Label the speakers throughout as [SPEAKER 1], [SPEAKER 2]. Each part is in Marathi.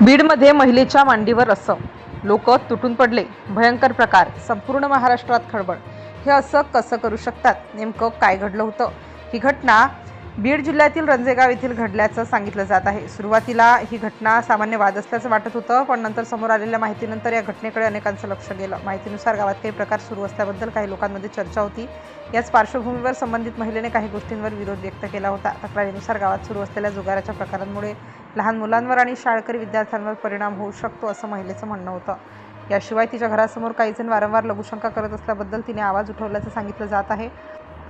[SPEAKER 1] बीडमध्ये महिलेच्या मांडीवर रस्सं, लोक तुटून पडले, भयंकर प्रकार, संपूर्ण महाराष्ट्रात खळबळ. हे असं कसं करू शकतात? नेमकं काय घडलं होतं? ही घटना बीड जिल्ह्यातील रंजेगाव येथील घडल्याचं सांगितलं जात आहे. सुरुवातीला ही घटना सामान्य वाद असल्याचं वाटत होतं, पण नंतर समोर आलेल्या माहितीनंतर या घटनेकडे अनेकांचं लक्ष गेलं. माहितीनुसार गावात काही प्रकार सुरू असल्याबद्दल काही लोकांमध्ये चर्चा होती. याच पार्श्वभूमीवर संबंधित महिलेने काही गोष्टींवर विरोध व्यक्त केला होता. तक्रारीनुसार गावात सुरू असलेल्या जुगाराच्या प्रकारांमुळे लहान मुलांवर आणि शाळकरी विद्यार्थ्यांवर परिणाम होऊ शकतो, असं महिलेचं म्हणणं होतं. याशिवाय तिच्या घरासमोर काही जण वारंवार लघुशंका करत असल्याबद्दल तिने आवाज उठवल्याचं सांगितलं जात आहे.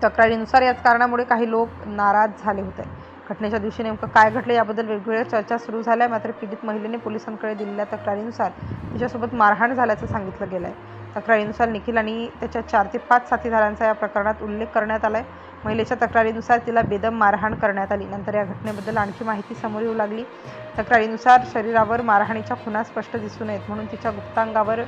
[SPEAKER 1] तक्रारीनुसार याच कारणामुळे काही लोक नाराज झाले होते. घटनेच्या दिवशी नेमकं काय घडले याबद्दल वेगवेगळ्या चर्चा सुरू झाल्या. मात्र पीडित महिलेने पोलिसांकडे दिलेल्या तक्रारीनुसार तिच्यासोबत मारहाण झाल्याचं सांगितलं गेलं आहे. तक्रारीनुसार निखिल आणि त्याच्या 4 ते 5 साथीदारांचा या प्रकरणात उल्लेख करण्यात आला आहे. महिलेच्या तक्रारीनुसार तिला बेदम मारहाण करण्यात आली. नंतर या घटनेबद्दल आणखी माहिती समोर येऊ लागली. तक्रारीनुसार शरीरावर मारहाणीच्या खुणा स्पष्ट दिसून येत म्हणून तिच्या गुप्तांगावर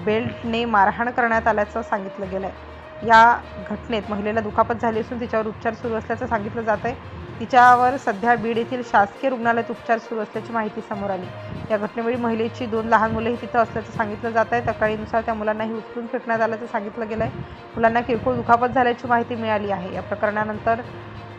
[SPEAKER 1] बेल्टने मारहाण करण्यात आल्याचं सांगितलं गेलं आहे. या घटनेत महिलेला दुखापत झाली असून तिच्यावर उपचार सुरू असल्याचं सांगितलं जात आहे. तिच्यावर सध्या बीड येथील शासकीय रुग्णालयात उपचार सुरू असल्याची माहिती समोर आली. या घटनेवेळी महिलेची 2 लहान मुलेही तिथं असल्याचं सांगितलं जात आहे. तक्रारीनुसार त्या मुलांनाही उचलून फेकण्यात आल्याचं सांगितलं गेलं आहे. मुलांना किरकोळ दुखापत झाल्याची माहिती मिळाली आहे. या प्रकरणानंतर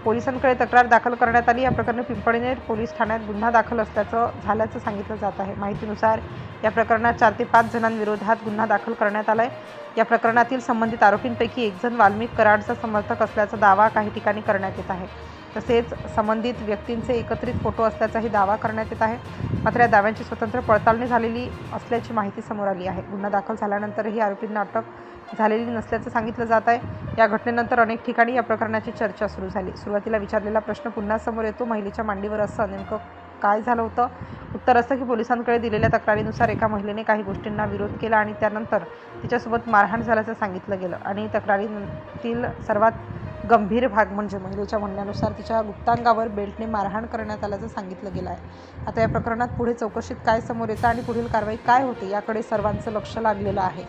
[SPEAKER 1] पोलिसांकडे तक्रार दाखल करण्यात आली. या प्रकरणी पिंपळनेर पोलीस ठाण्यात गुन्हा दाखल झाल्याचं सांगितलं जात आहे. माहितीनुसार या प्रकरणात 4 ते 5 जणांविरोधात गुन्हा दाखल करण्यात आला आहे. या प्रकरणातील संबंधित आरोपींपैकी एक जण वाल्मिक कराडचा समर्थक असल्याचा दावा काही ठिकाणी करण्यात येत आहे. तसेच संबंधित व्यक्तींचे एकत्रित फोटो असल्याचाही दावा करण्यात येत आहे. मात्र या दाव्यांची स्वतंत्र पडताळणी झालेली असल्याची माहिती समोर आली आहे. गुन्हा दाखल झाल्यानंतरही आरोपींना अटक झालेली नसल्याचं सांगितलं जात आहे. या घटनेनंतर अनेक ठिकाणी या प्रकरणाची चर्चा सुरू झाली. सुरुवातीला विचारलेला प्रश्न पुन्हा समोर येतो, महिलेच्या मांडीवर असं नेमकं काय झालं होतं? उत्तर असं की पोलिसांकडे दिलेल्या तक्रारीनुसार एका महिलेने काही गोष्टींना विरोध केला आणि त्यानंतर तिच्यासोबत मारहाण झाल्याचं सांगितलं गेलं. आणि तक्रारीतील सर्वात गंभीर भाग म्हणजे महिलेच्या म्हणण्यानुसार तिच्या गुप्तांगावर बेल्टने मारहाण करण्यात आल्याचं सांगितलं गेलं आहे. आता या प्रकरणात पुढे चौकशीत काय समोर येतं आणि पुढील कारवाई काय होते याकडे सर्वांचं लक्ष लागलेलं आहे.